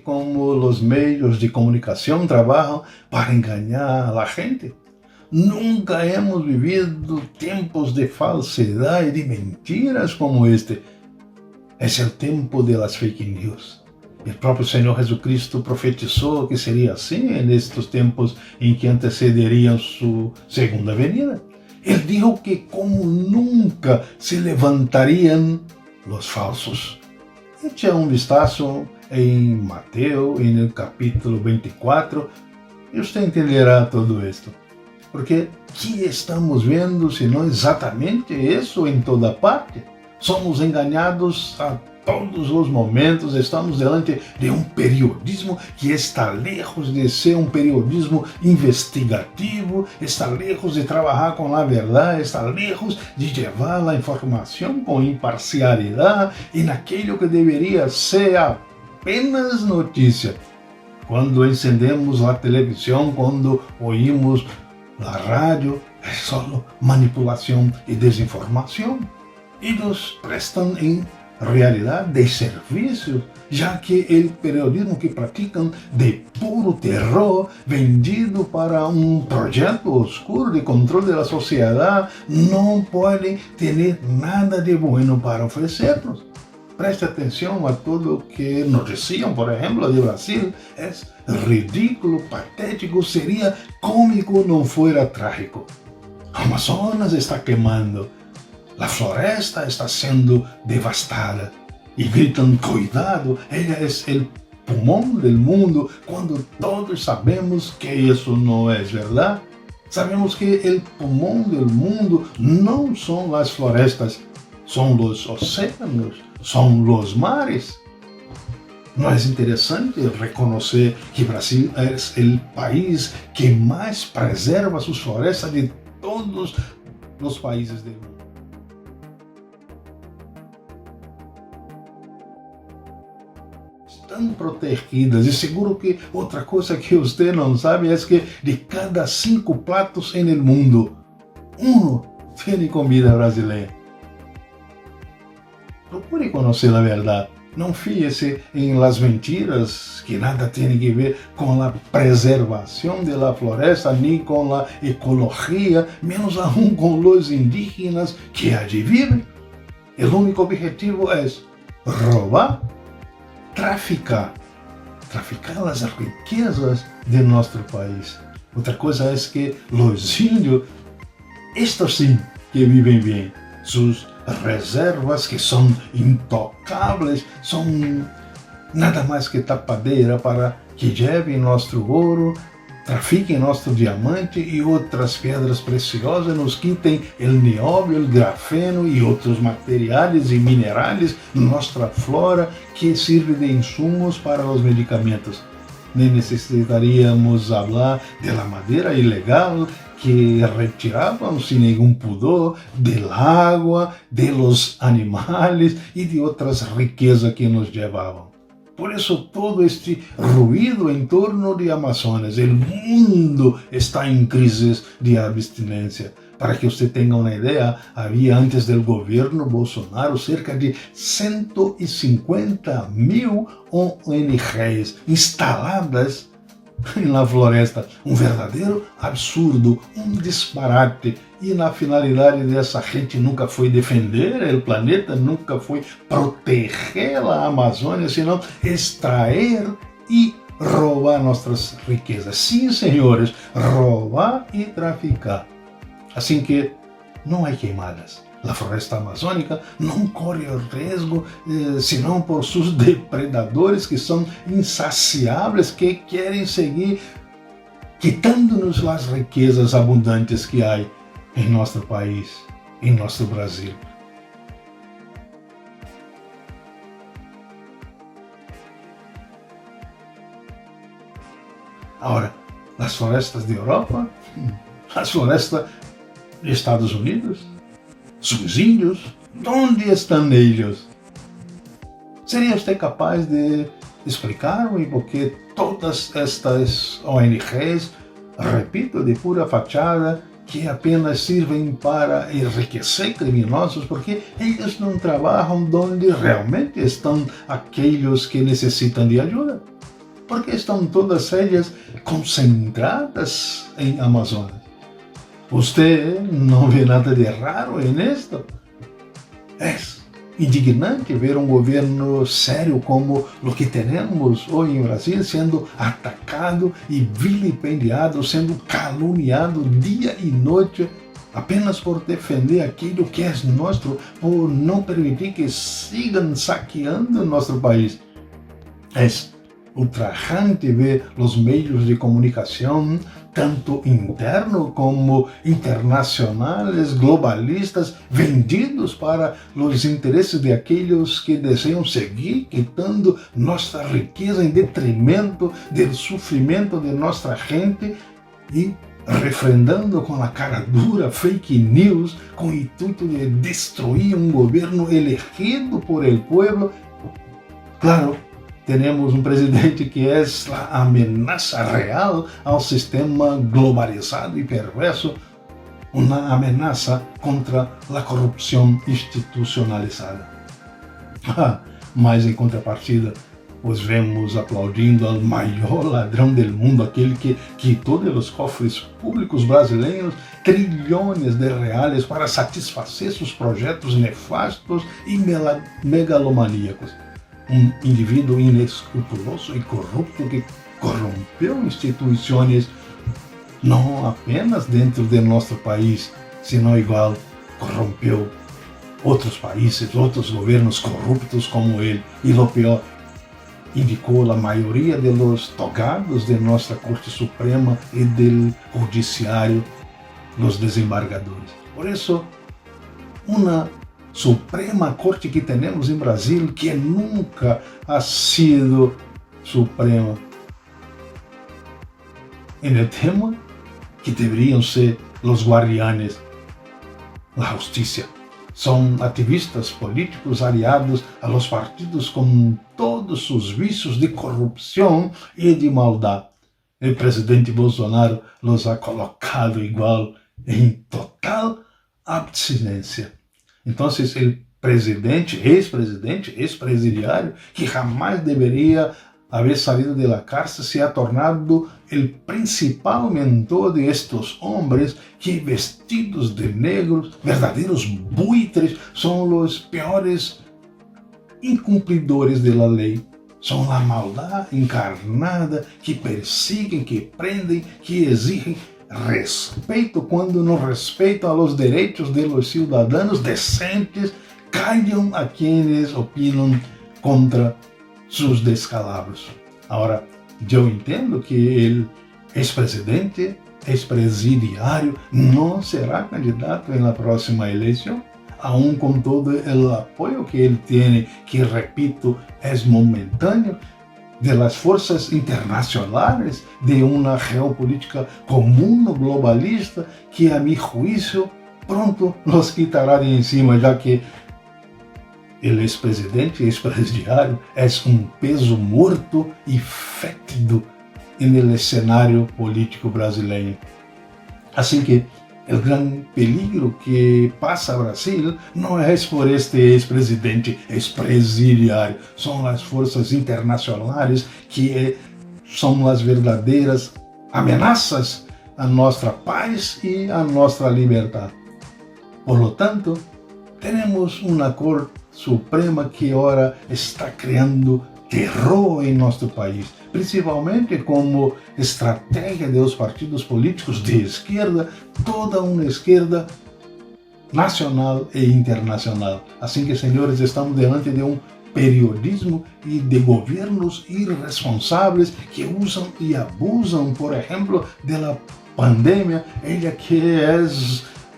como os meios de comunicação trabalham para enganar a gente. Nunca hemos vivido tempos de falsidade e de mentiras como este. É o tempo das fake news. O próprio Senhor Jesucristo profetizou que seria assim nestes tempos em que antecederiam sua segunda venida. Ele dijo que como nunca se levantariam os falsos. Eche um vistazo em Mateus, no capítulo 24, e você entenderá tudo isto. Porque que estamos vendo, se não exatamente isso em toda parte? Somos enganados a todos os momentos, estamos diante de um periodismo que está lejos de ser um periodismo investigativo, está lejos de trabalhar com a verdade, está lejos de levar a informação com imparcialidade e naquilo que deveria ser apenas notícia. Quando encendemos a televisão, quando ouvimos a rádio, é só manipulação e desinformação. E nos prestam em realidade de serviços, já que o periodismo que praticam de puro terror, vendido para um projeto oscuro de controle da sociedade, não podem ter nada de bueno para oferecer-nos. Preste atenção a tudo que nos diziam, por exemplo, de Brasil. É ridículo, patético, seria cômico, não fora trágico. A Amazonas está queimando. A floresta está sendo devastada e gritam, cuidado, ela é o pulmão do mundo, quando todos sabemos que isso não é verdade. Sabemos que o pulmão do mundo não são as florestas, são os oceanos, são os mares. Não é interessante reconhecer que Brasil é o país que mais preserva suas florestas de todos os países do mundo? Estão protegidas, e seguro que outra coisa que você não sabe é que de cada 5 pratos no mundo, 1 tem comida brasileira. Procure conhecer a verdade. Não fie-se em las mentiras que nada tem a ver com a preservação da floresta, nem com a ecologia, menos aún com os indígenas que allí vivem. O único objetivo é roubar, traficar as riquezas de nosso país. Outra coisa é que os índios, estes sim que vivem bem, suas reservas que são intocáveis, são nada mais que tapadeira para que levem nosso ouro, trafiquem nosso diamante e outras pedras preciosas, nos quitem o nióbio, o grafeno e outros materiais e minerais, nossa flora, que serve de insumos para os medicamentos. Nem necessitaríamos falar da madeira ilegal que retiravam sem nenhum pudor, da água, de los animais e de outras riquezas que nos levavam. Por isso, todo este ruído em torno de Amazonas, o mundo está em crise de abstinência. Para que você tenha uma ideia, havia antes do governo Bolsonaro cerca de 150.000 ONGs instaladas na floresta. Um verdadeiro absurdo, um disparate. E na finalidade dessa gente nunca foi defender o planeta, nunca foi proteger a Amazônia, senão extrair e roubar nossas riquezas. Sim, senhores, roubar e traficar. Assim que não há queimadas. A floresta amazônica não corre o risco, senão por seus depredadores que são insaciáveis, que querem seguir quitando-nos as riquezas abundantes que há em nosso país, em nosso Brasil. Agora, as florestas de Europa, as florestas dos Estados Unidos, os índios, onde estão eles? Seria você capaz de explicar-me por que todas estas ONGs, repito, de pura fachada, que apenas servem para enriquecer criminosos, porque eles não trabalham onde realmente estão aqueles que necessitam de ajuda? porque estão todas ellas concentradas em Amazonas. Usted não vê nada de raro em esto. É indignante ver um governo sério como o que temos hoje em Brasil sendo atacado e vilipendiado, sendo caluniado dia e noite apenas por defender aquilo que é nosso, por não permitir que sigam saqueando nosso país. É ultrajante ver os meios de comunicação, tanto internos como internacionais, globalistas, vendidos para os interesses de aqueles que desejam seguir quitando nossa riqueza em detrimento do sofrimento de nossa gente e refrendando com a cara dura fake news com o intuito de destruir um governo elegido por el pueblo. Claro, temos um presidente que é a ameaça real ao sistema globalizado e perverso, uma ameaça contra a corrupção institucionalizada. Mas em contrapartida, os vemos aplaudindo ao maior ladrão do mundo, aquele que quitou dos cofres públicos brasileiros trilhões de reais para satisfazer seus projetos nefastos e megalomaníacos. Um indivíduo inescrupuloso e corrupto que corrompeu instituições não apenas dentro de nosso país, senão igual corrompeu outros países, outros governos corruptos como ele. E o pior, indicou a maioria dos togados de nossa Corte Suprema e do Judiciário, os desembargadores. Por isso, uma Suprema Corte que temos em Brasil que nunca ha sido suprema. E el tema que deveriam ser os guardianes da justiça. São ativistas políticos aliados a los partidos com todos os vícios de corrupção e de maldade. O presidente Bolsonaro los ha colocado igual em total abstinência. Então, o presidente, ex-presidiário, que jamais deveria haber salido de la cárcel, se ha tornado o principal mentor de estes homens que, vestidos de negros, verdadeiros buitres, são os piores incumpridores de la lei. São a maldade encarnada que persiguen, que prendem, que exigem respeito quando não respeitam os direitos de los cidadãos decentes, callam a quienes opinam contra seus descalabros. Agora, eu entendo que o ex-presidente, ex-presidiário, não será candidato na próxima eleição, aun com todo o apoio que ele tem, que, repito, é momentâneo, de las forças internacionais, de uma geopolítica comum globalista que, a meu juízo, pronto nos quitará de encima, já que o ex-presidente, ex-presidiário, é um peso morto e fétido no cenário político brasileiro. Assim que o grande peligro que passa Brasil não é por este ex-presidente, ex-presidiário, são as forças internacionais que são as verdadeiras ameaças à nossa paz e à nossa liberdade. Por lo tanto, temos uma Corte Suprema que ora está criando terror em nosso país, principalmente como estratégia dos partidos políticos de esquerda, toda uma esquerda nacional e internacional. Assim que, senhores, estamos diante de um periodismo e de governos irresponsáveis que usam e abusam, por exemplo, da pandemia, ela que é,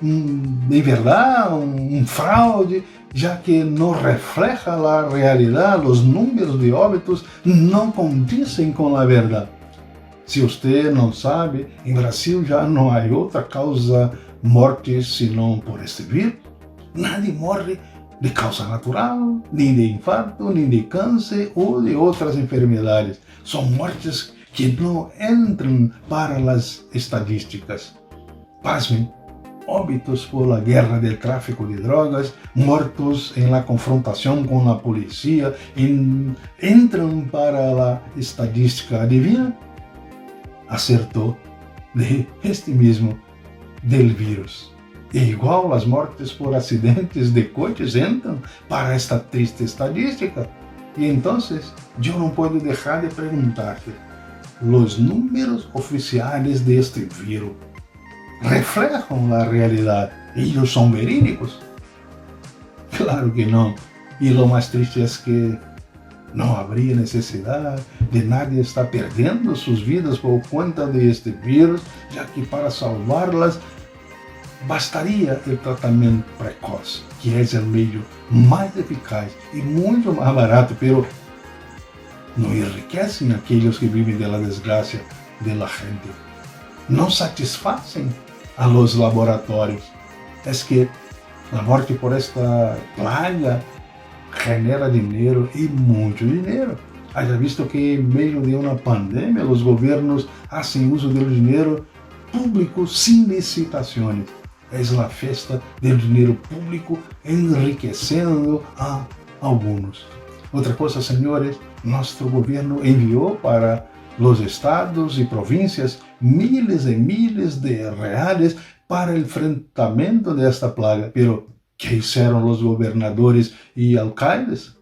em verdade, um fraude, já que não refleja a realidade, os números de óbitos não condizem com a verdade. Se você não sabe, em Brasil já não há outra causa morte senão por este vírus. Nadie morre de causa natural, nem de infarto, nem de câncer ou de outras enfermidades. São mortes que não entram para as estatísticas. Pasmem, óbitos por la guerra del tráfico de drogas, muertos en la confrontación con la policía, entran para la estadística. Adivina, acertó, de este mismo, del virus. E igual las muertes por accidentes de coches entran para esta triste estadística. Y entonces yo no puedo dejar de preguntarte, ¿los números oficiales de este virus reflejan la realidad? ¿Ellos son verídicos? Claro que no. Y lo más triste es que no habría necesidad de nadie estar perdiendo sus vidas por cuenta de este virus, ya que para salvarlas bastaría el tratamiento precoz, que es el medio más eficaz y mucho más barato, pero no enriquecen a aquellos que viven de la desgracia de la gente. No satisfacen a los laboratorios. Es que la muerte por esta plaga genera dinero y mucho dinero. Haya visto que en medio de una pandemia los gobiernos hacen uso del dinero público sin licitaciones. Es la fiesta del dinero público enriqueciendo a algunos. Otra cosa, señores, nuestro gobierno envió para los estados y provincias miles y miles de reales para el enfrentamiento de esta plaga. Pero, ¿qué hicieron los gobernadores y alcaldes?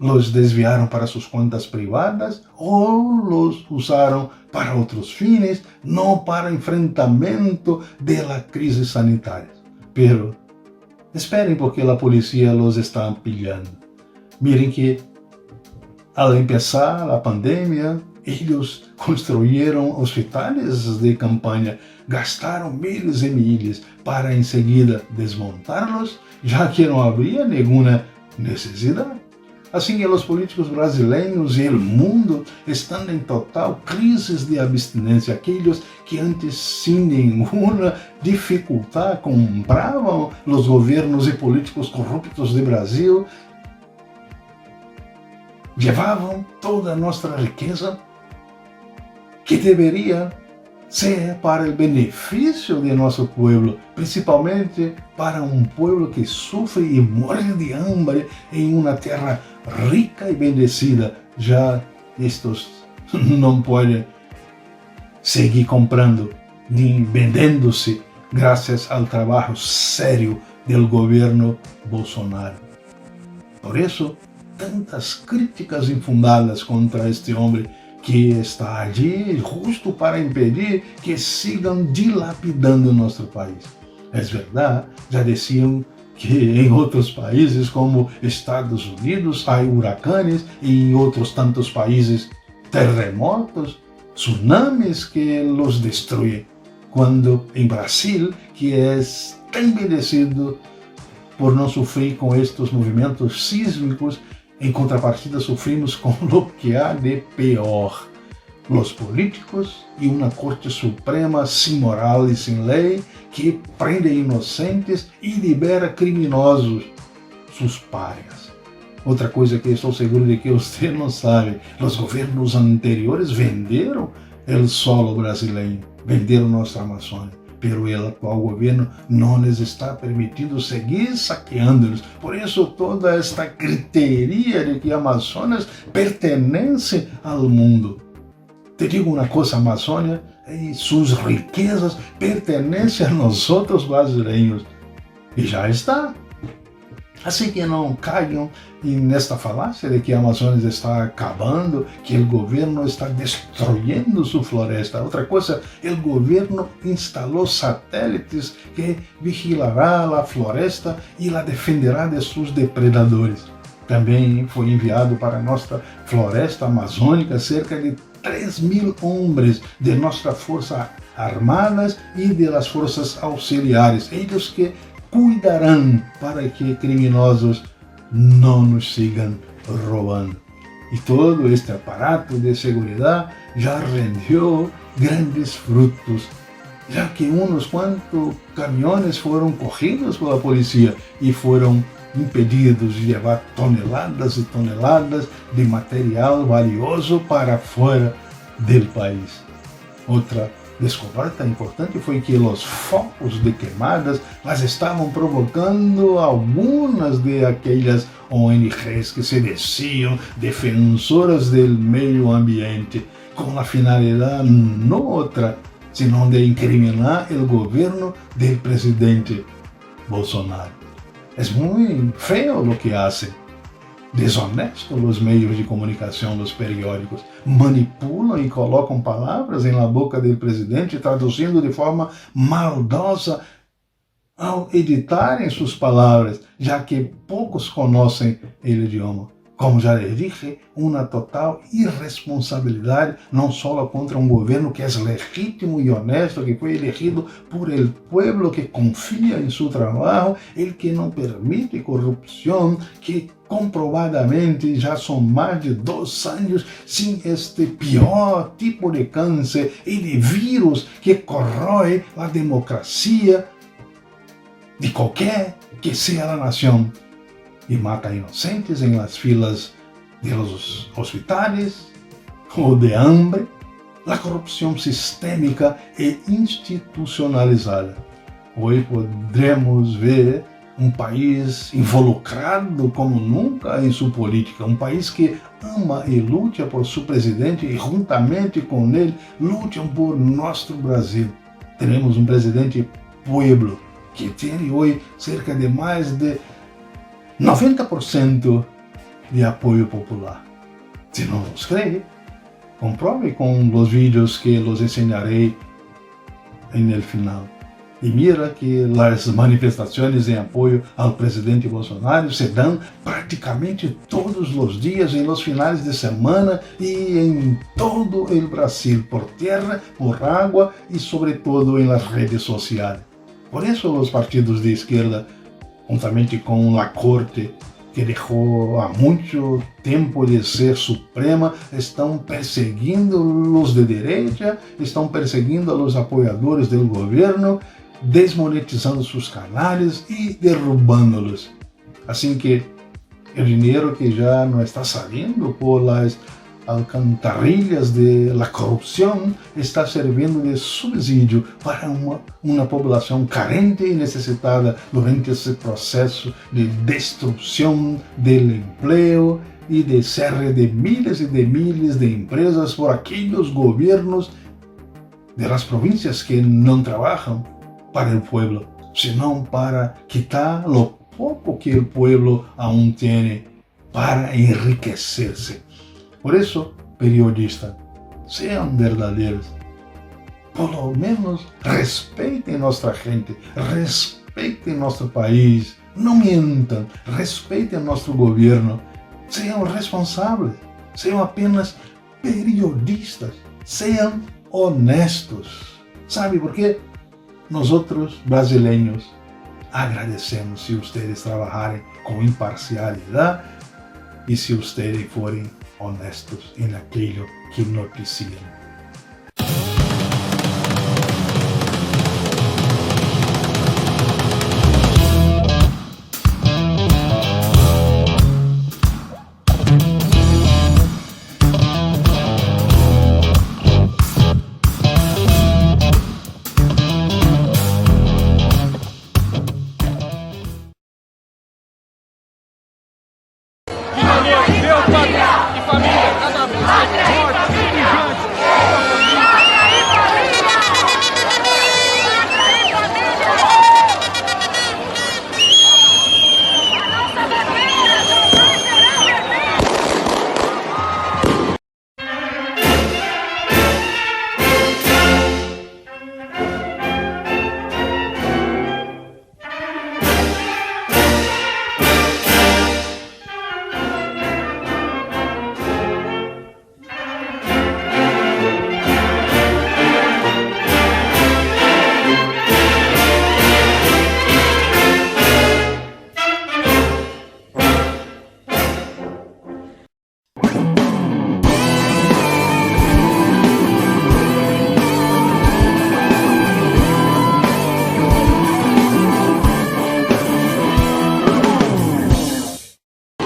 ¿Los desviaron para sus cuentas privadas o los usaron para otros fines, no para enfrentamiento de la crisis sanitaria? Pero esperen, porque la policía los está pillando. Miren que al empezar la pandemia, ellos construyeron hospitales de campaña, gastaron miles y miles para enseguida desmontarlos, ya que no habría ninguna necesidad. Assim que los políticos brasileños y el mundo están en total crisis de abstinencia. Aquellos que antes sin ninguna dificultad compraban los gobiernos y políticos corruptos de Brasil, llevaban toda nuestra riqueza que debería ser para el beneficio de nuestro pueblo, principalmente para un pueblo que sufre y muere de hambre en una tierra rica y bendecida. Ya estos no pueden seguir comprando ni vendiéndose gracias al trabajo serio del gobierno Bolsonaro. Por eso, tantas críticas infundadas contra este hombre que está allí justo para impedir que sigan dilapidando nuestro país. Es verdad, ya decían que en otros países como Estados Unidos hay huracanes y en otros tantos países terremotos, tsunamis que los destruyen, cuando en Brasil, que es tan bendecido por no sufrir con estos movimientos sísmicos, en contrapartida sufrimos con lo que hay de peor: los políticos y una Corte Suprema sin moral y sin ley que prende inocentes y libera criminosos, sus párias. Otra cosa que estou seguro de que usted não sabe: los gobiernos anteriores venderam el solo brasileño, venderam nossa Amazônia. Pero el actual gobierno no les está permitiendo seguir saqueándolos. Por eso toda esta gritería de que Amazonas pertenece al mundo. Te digo una cosa, Amazonia y sus riquezas pertenecen a nosotros brasileños. Y ya está. Así que não caiam nesta falácia de que a Amazônia está acabando, que o governo está destruindo sua floresta. Outra coisa, o governo instalou satélites que vigilará a floresta e a defenderá de seus depredadores. Também foi enviado para nossa floresta amazônica cerca de 3.000 homens de nossas forças armadas e de las forças auxiliares. Eles que cuidarão para que criminosos não nos sigam roubando. E todo este aparato de segurança já rendeu grandes frutos, já que uns quantos caminhões foram corridos pela polícia e foram impedidos de levar toneladas e toneladas de material valioso para fora do país. Outra descoberta importante foi que os focos de queimadas las estavam provocando algumas de aquelas ONGs que se diziam defensoras do meio ambiente, com a finalidade não outra, senão de incriminar o governo do presidente Bolsonaro. É muito feio o que fazem. Desonesto os meios de comunicação dos periódicos, manipulam e colocam palavras na boca do presidente, traduzindo de forma maldosa ao editarem suas palavras, já que poucos conhecem o idioma. Como já lhe dije, uma total irresponsabilidade, não só contra um governo que é legítimo e honesto, que foi elegido por el pueblo, que confia em seu trabalho, el que não permite corrupção, que comprovadamente já são mais de 2 anos sem este pior tipo de câncer e de vírus que corrói a democracia de qualquer que seja a nação e mata inocentes em las filas de los hospitales ou de hambre, a corrupção sistêmica e institucionalizada. Hoje podremos ver um país involucrado como nunca em sua política, um país que ama e luta por seu presidente e juntamente com ele lutam por nosso Brasil. Temos um presidente pueblo que tem hoje cerca de mais de 90% de apoio popular. Se não nos crê, comprove com os vídeos que los ensinarei no final. E mira que as manifestações em apoio ao presidente Bolsonaro se dão praticamente todos os dias, em los finais de semana e em todo o Brasil, por terra, por água e sobretudo em las redes sociais. Por isso os partidos de esquerda, juntamente com a Corte, que deixou há muito tempo de ser suprema, estão perseguindo os de direita, estão perseguindo os apoiadores do governo, desmonetizando seus canais e derrubando-los. Assim que o dinheiro que já não está saindo por las alcantarilhas de la corrupção está servindo de subsídio para uma população carente e necessitada durante esse processo de destruição do emprego e de cierre de miles e de miles de empresas por aqueles governos de las províncias que não trabalham para o pueblo, senão para quitar lo pouco que o pueblo aún tem para enriquecer-se. Por isso, periodistas, sejam verdadeiros. Por lo menos respeitem nossa gente, respeitem nosso país, não mintam, respeitem nosso governo, sejam responsáveis, sejam apenas periodistas, sejam honestos. Sabe por quê? Nós outros brasileiros agradecemos se vocês trabalharem com imparcialidade e se vocês forem honestos em aquilo que noticiam.